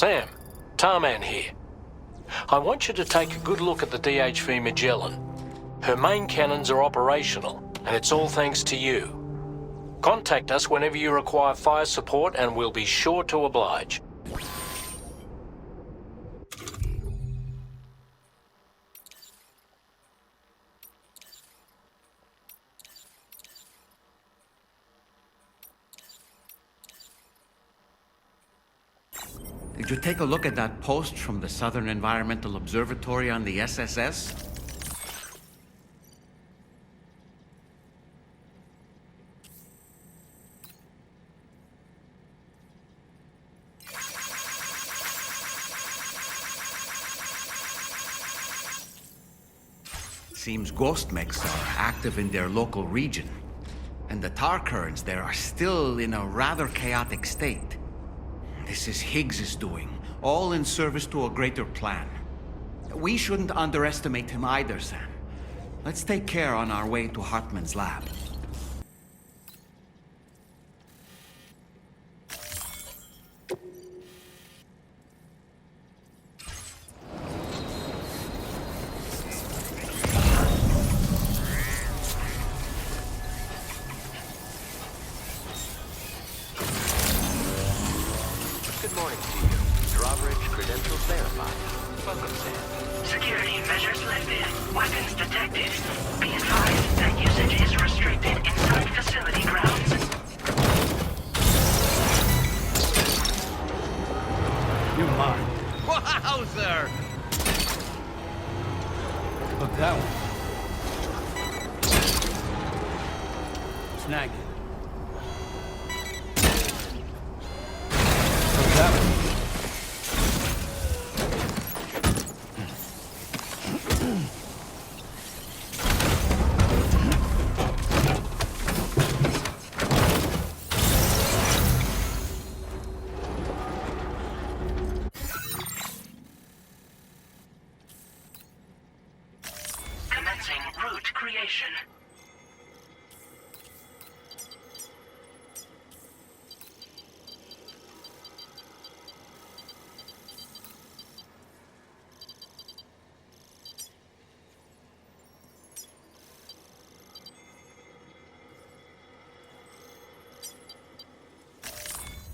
Sam, Tarman here. I want you to take a good look at the DHV Magellan. Her main cannons are operational, and it's all thanks to you. Contact us whenever you require fire support and we'll be sure to oblige. Did you take a look at that post from the Southern Environmental Observatory on the SSS? Seems ghost mechs are active in their local region, and the tar currents there are still in a rather chaotic state. This is Higgs's doing, all in service to a greater plan. We shouldn't underestimate him either, Sam. Let's take care on our way to Hartman's lab. Good morning to you. Drawbridge credentials verified. Welcome, Sam. Security measures lifted. Weapons detected. Be advised that usage is restricted inside facility grounds. You're mine. Wowzer! Look that one. Snag it. Look that one. Commencing route creation.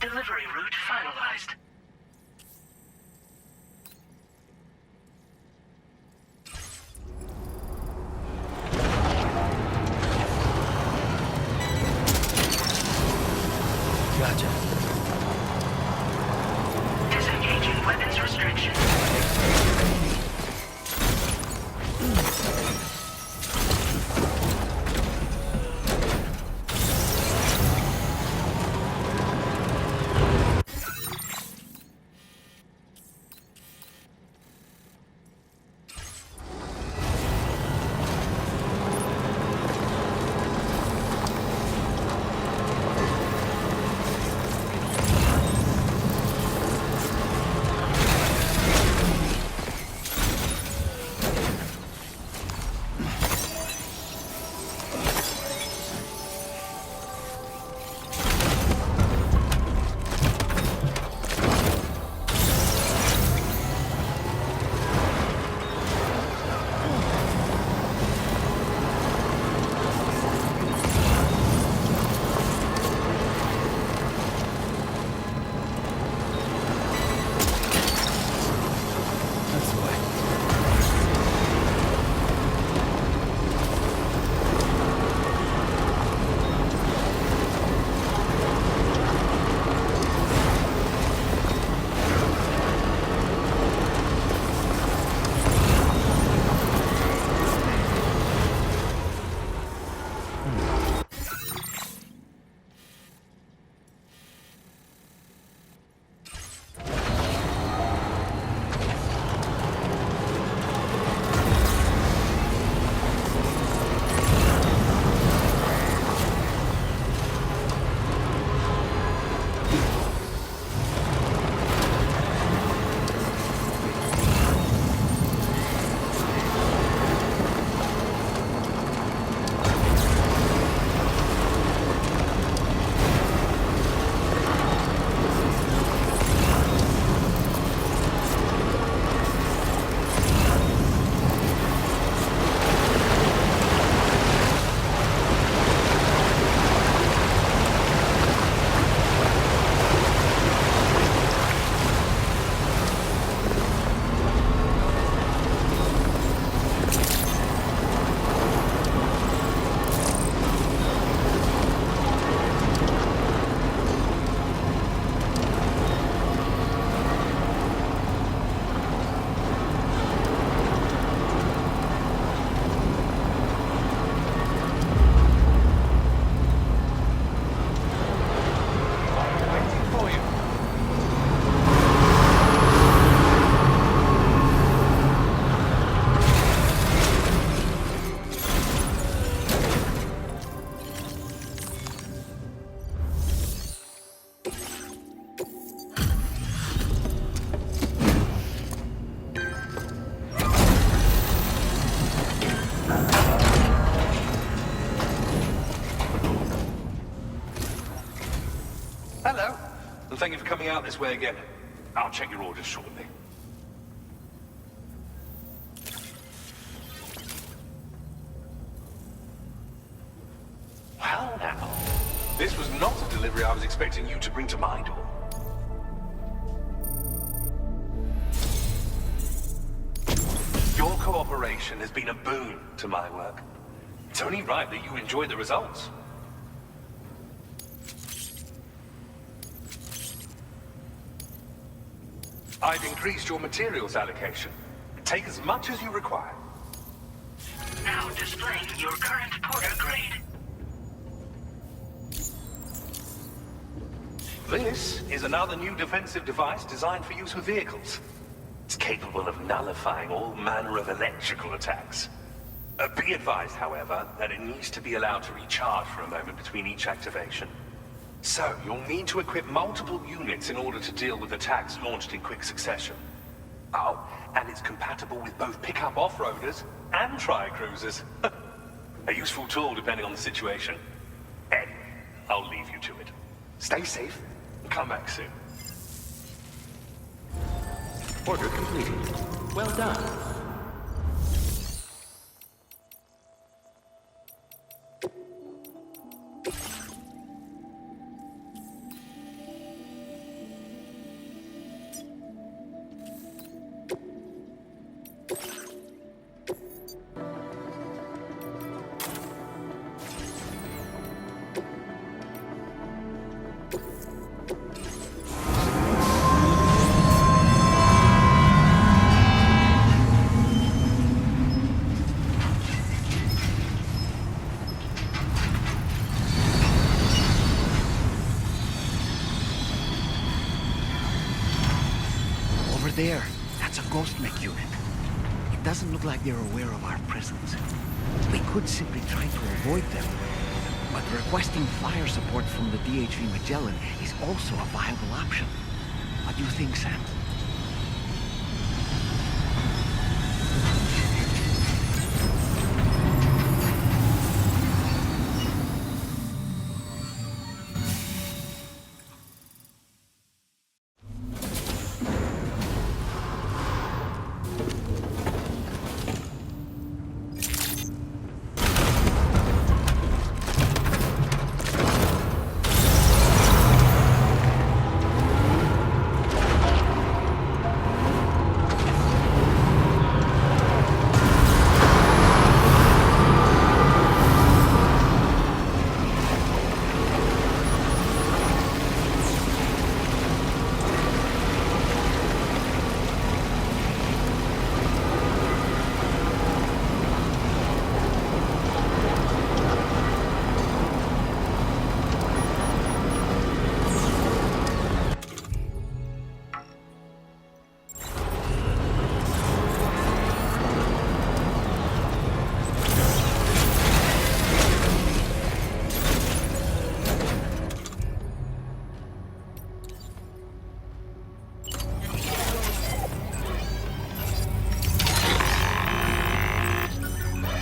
Delivery route finalized. Gotcha. Disengaging weapons restriction. thank you for coming out this way again. I'll check your orders shortly. Well now, this was not a delivery I was expecting you to bring to my door. Your cooperation has been a boon to my work. It's only right that you enjoy the results. I've increased your materials allocation. Take as much as you require. Now displaying your current porter grade. This is another new defensive device designed for use with vehicles. It's capable of nullifying all manner of electrical attacks. Be advised, however, that it needs to be allowed to recharge for a moment between each activation. So, you'll need to equip multiple units in order to deal with attacks launched in quick succession. Oh, and it's compatible with both pickup off-roaders and tri-cruisers. A useful tool depending on the situation. Ed, I'll leave you to it. Stay safe and come back soon. Order completed. Well done. Over there, that's a ghost mech unit. It doesn't look like they're aware of our presence. We could simply try to avoid them. But requesting fire support from the DHV Magellan is also a viable option. What do you think, Sam?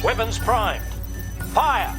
Weapons primed. Fire!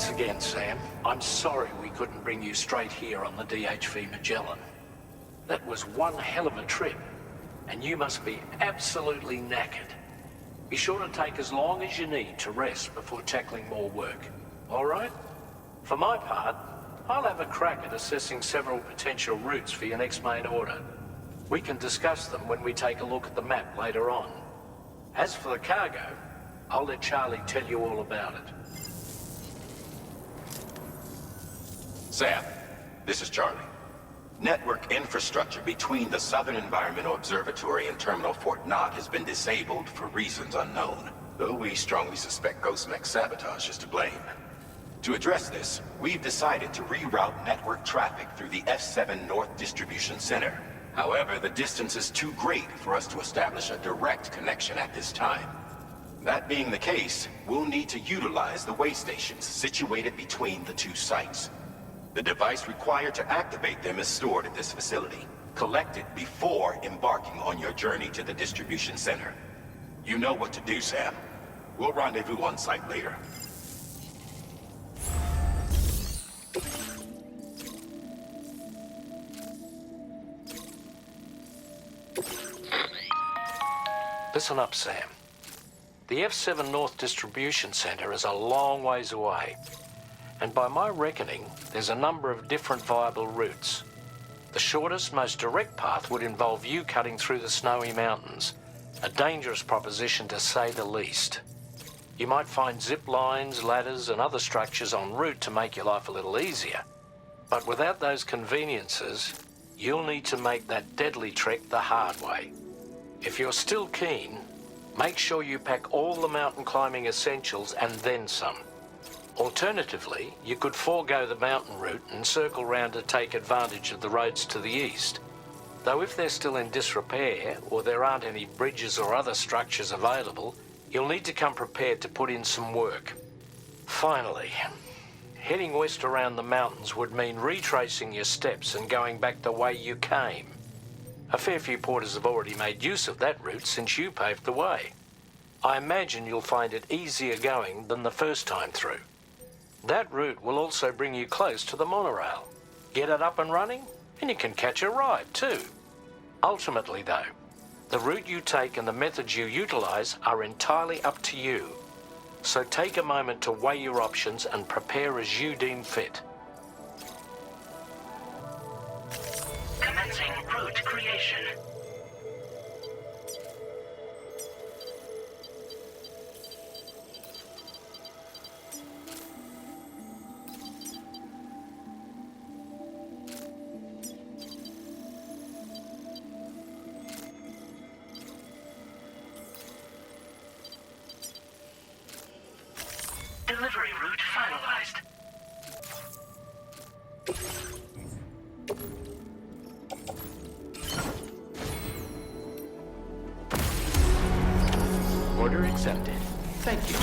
Once again, Sam, I'm sorry we couldn't bring you straight here on the DHV Magellan. That was one hell of a trip, and you must be absolutely knackered. Be sure to take as long as you need to rest before tackling more work. All right? For my part, I'll have a crack at assessing several potential routes for your next main order. We can discuss them when we take a look at the map later on. As for the cargo, I'll let Charlie tell you all about it. Sam, this is Charlie. Network infrastructure between the Southern Environmental Observatory and Terminal Fort Knott has been disabled for reasons unknown, though we strongly suspect Ghostmech's sabotage is to blame. To address this, we've decided to reroute network traffic through the F7 North Distribution Center. However, the distance is too great for us to establish a direct connection at this time. That being the case, we'll need to utilize the way stations situated between the two sites. The device required to activate them is stored at this facility. Collect it before embarking on your journey to the distribution center. You know what to do, Sam. We'll rendezvous on site later. Listen up, Sam. The F7 North Distribution Center is a long ways away. And by my reckoning, there's a number of different viable routes. The shortest, most direct path would involve you cutting through the snowy mountains, a dangerous proposition to say the least. You might find zip lines, ladders, and other structures en route to make your life a little easier. But without those conveniences, you'll need to make that deadly trek the hard way. If you're still keen, make sure you pack all the mountain climbing essentials and then some. Alternatively, you could forego the mountain route and circle round to take advantage of the roads to the east. Though if they're still in disrepair, or there aren't any bridges or other structures available, you'll need to come prepared to put in some work. Finally, heading west around the mountains would mean retracing your steps and going back the way you came. A fair few porters have already made use of that route since you paved the way. I imagine you'll find it easier going than the first time through. That route will also bring you close to the monorail. Get it up and running, and you can catch a ride too. Ultimately though, the route you take and the methods you utilize are entirely up to you. So take a moment to weigh your options and prepare as you deem fit. Commencing route creation. Delivery route finalized. Order accepted. Thank you.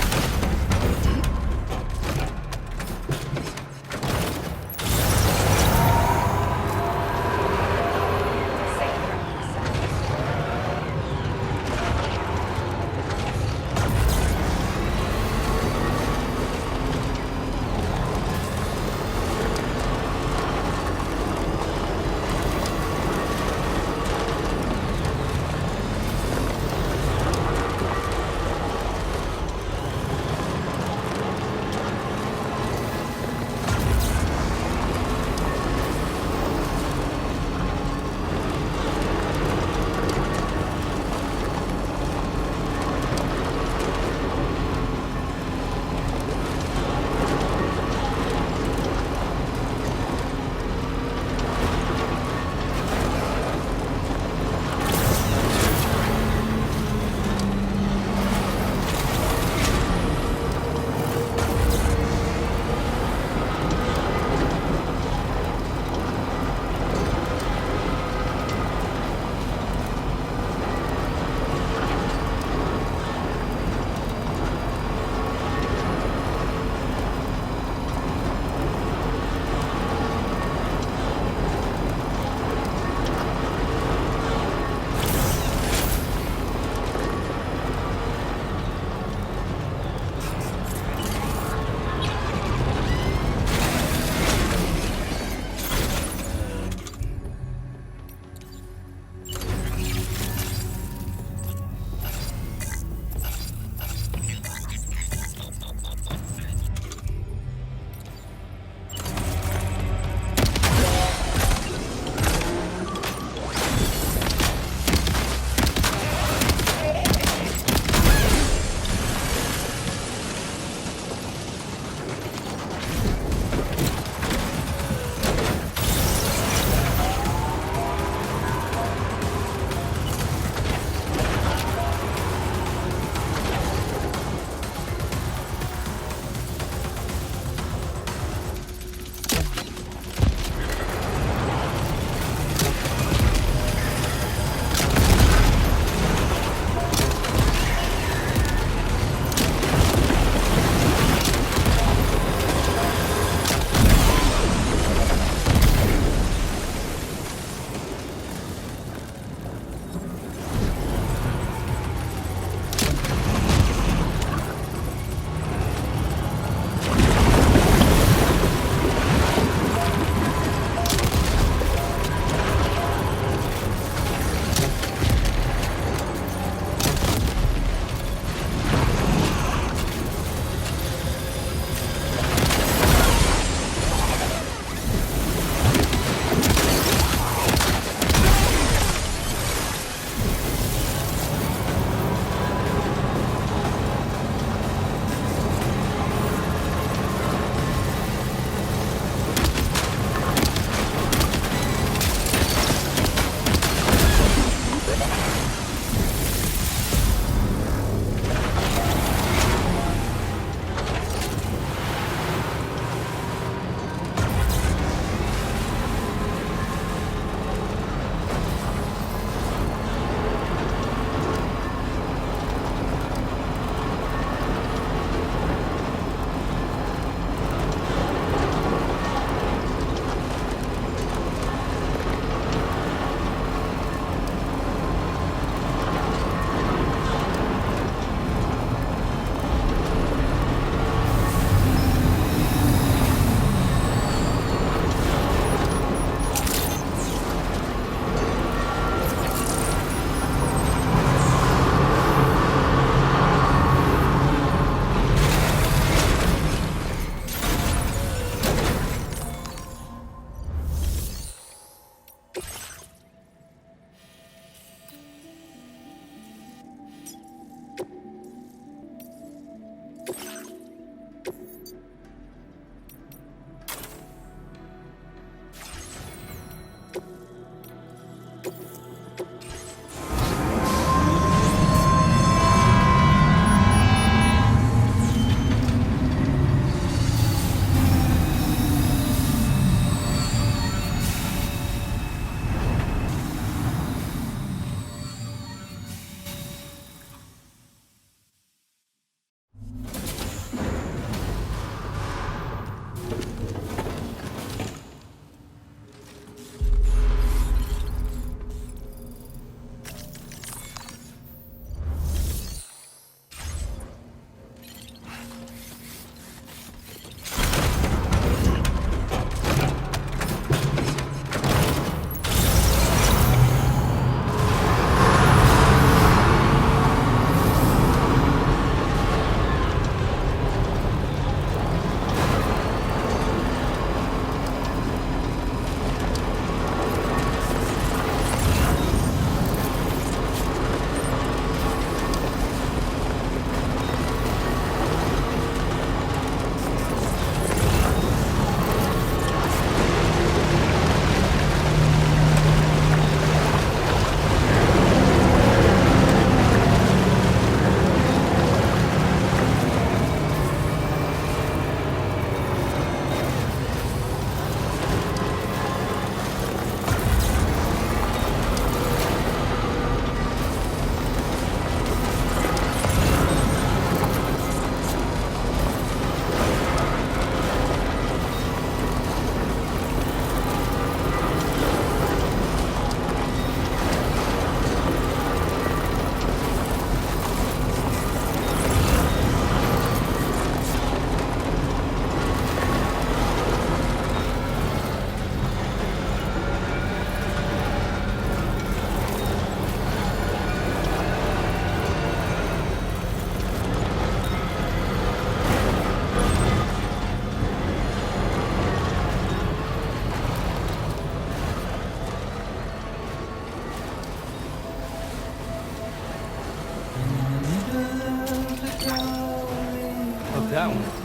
that one.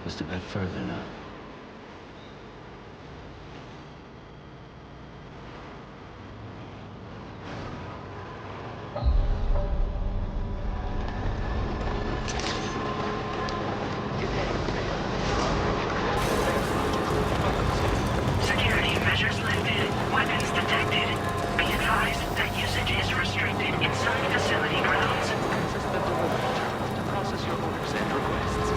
Just a bit further now. Security measures lifted. Weapons detected. Be advised that usage is restricted inside facility grounds. Access the delivery terminal to process your orders and requests.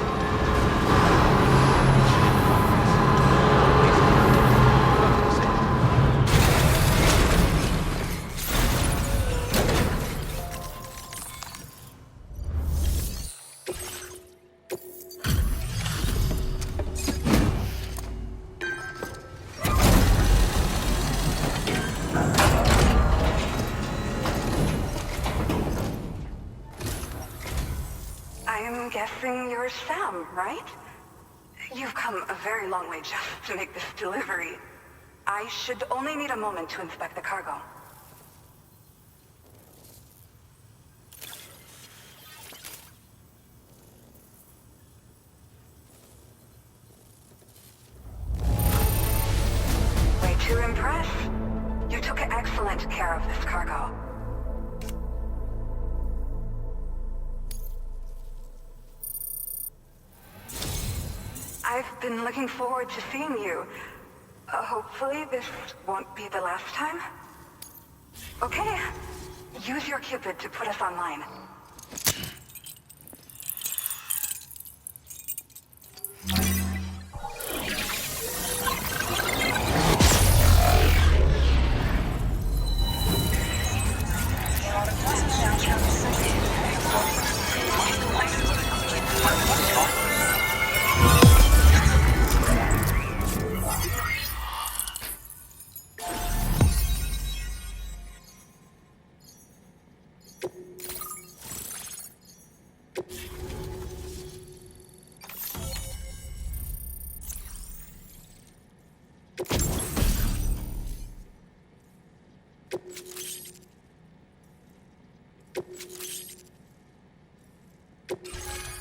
I'm guessing you're Sam, right? You've come a very long way just to make this delivery. I should only need a moment to inspect the cargo. Way to impress. You took excellent care of this cargo. I've been looking forward to seeing you. Hopefully this won't be the last time. Okay, use your Cupid to put us online.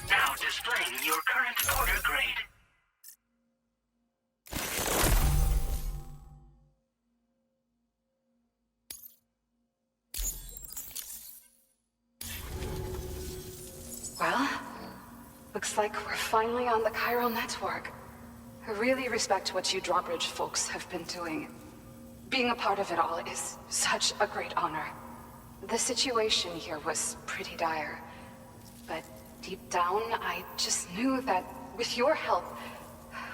Now displaying your current order grade. Well, looks like we're finally on the chiral network. I really respect what you drawbridge folks have been doing. Being a part of it all is such a great honor. The situation here was pretty dire, but deep down, I just knew that with your help,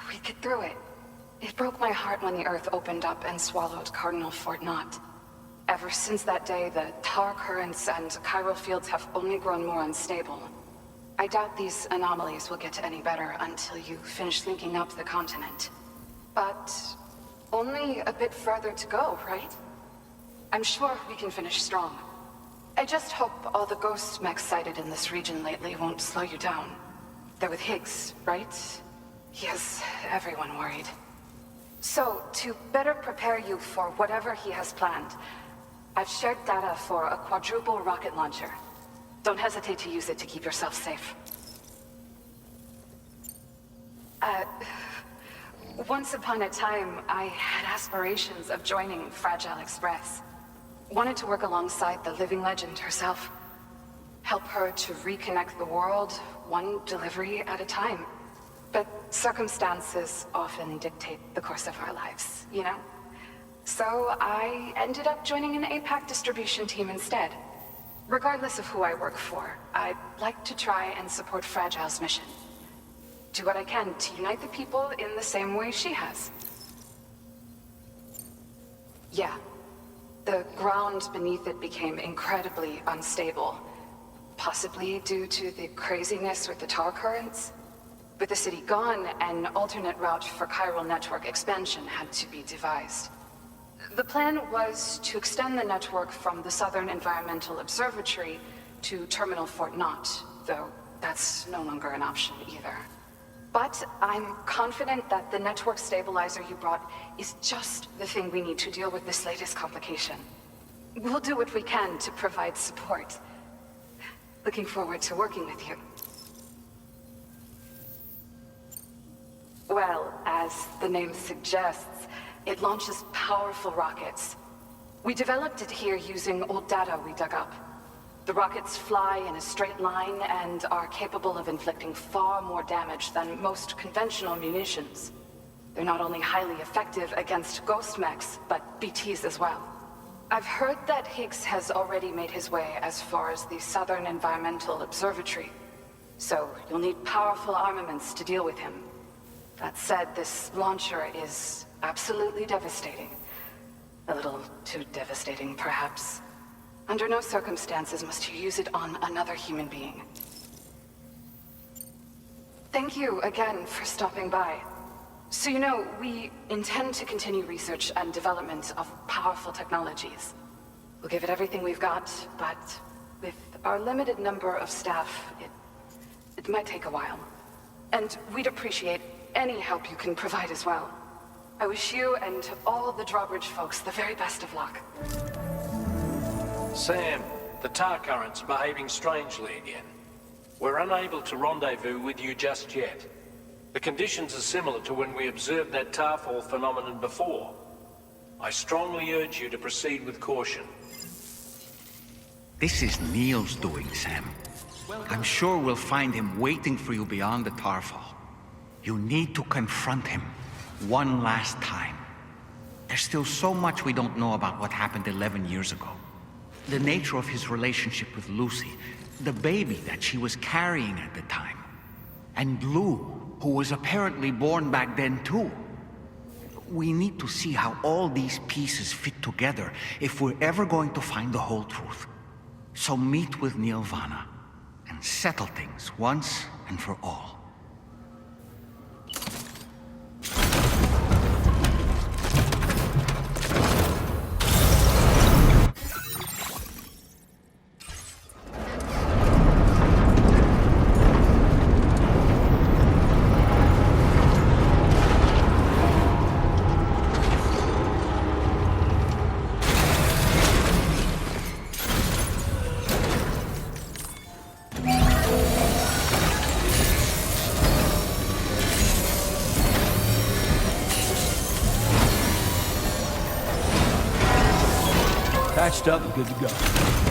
we'd get through it. It broke my heart when the Earth opened up and swallowed Cardinal Fort Knott. Ever since that day, the tar currents and chiral fields have only grown more unstable. I doubt these anomalies will get any better until you finish linking up the continent. But only a bit further to go, right? I'm sure we can finish strong. I just hope all the ghost mechs sighted in this region lately won't slow you down. They're with Higgs, right? He has everyone worried. So, to better prepare you for whatever he has planned, I've shared data for a quadruple rocket launcher. Don't hesitate to use it to keep yourself safe. Once upon a time, I had aspirations of joining Fragile Express. Wanted to work alongside the living legend herself. Help her to reconnect the world, one delivery at a time. But circumstances often dictate the course of our lives, you know? So I ended up joining an APAC distribution team instead. Regardless of who I work for, I'd like to try and support Fragile's mission. Do what I can to unite the people in the same way she has. Yeah. The ground beneath it became incredibly unstable. Possibly due to the craziness with the tar currents. With the city gone, an alternate route for chiral network expansion had to be devised. The plan was to extend the network from the Southern Environmental Observatory to Terminal Fort Knott, though that's no longer an option either. But I'm confident that the network stabilizer you brought is just the thing we need to deal with this latest complication. We'll do what we can to provide support. Looking forward to working with you. Well, as the name suggests, it launches powerful rockets. We developed it here using old data we dug up. The rockets fly in a straight line and are capable of inflicting far more damage than most conventional munitions. They're not only highly effective against ghost mechs, but BTs as well. I've heard that Higgs has already made his way as far as the Southern Environmental Observatory. So you'll need powerful armaments to deal with him. That said, this launcher is absolutely devastating. A little too devastating, perhaps. Under no circumstances must you use it on another human being. Thank you again for stopping by. So you know, we intend to continue research and development of powerful technologies. We'll give it everything we've got, but with our limited number of staff, it might take a while. And we'd appreciate any help you can provide as well. I wish you and all the Drawbridge folks the very best of luck. Sam, the tar current's behaving strangely again. We're unable to rendezvous with you just yet. The conditions are similar to when we observed that tarfall phenomenon before. I strongly urge you to proceed with caution. This is Neil's doing, Sam. I'm sure we'll find him waiting for you beyond the tarfall. You need to confront him one last time. There's still so much we don't know about what happened 11 years ago. The nature of his relationship with Lucy, the baby that she was carrying at the time, and Lou, who was apparently born back then too. We need to see how all these pieces fit together if we're ever going to find the whole truth. So meet with Neil Vana and settle things once and for all. Patched up and good to go.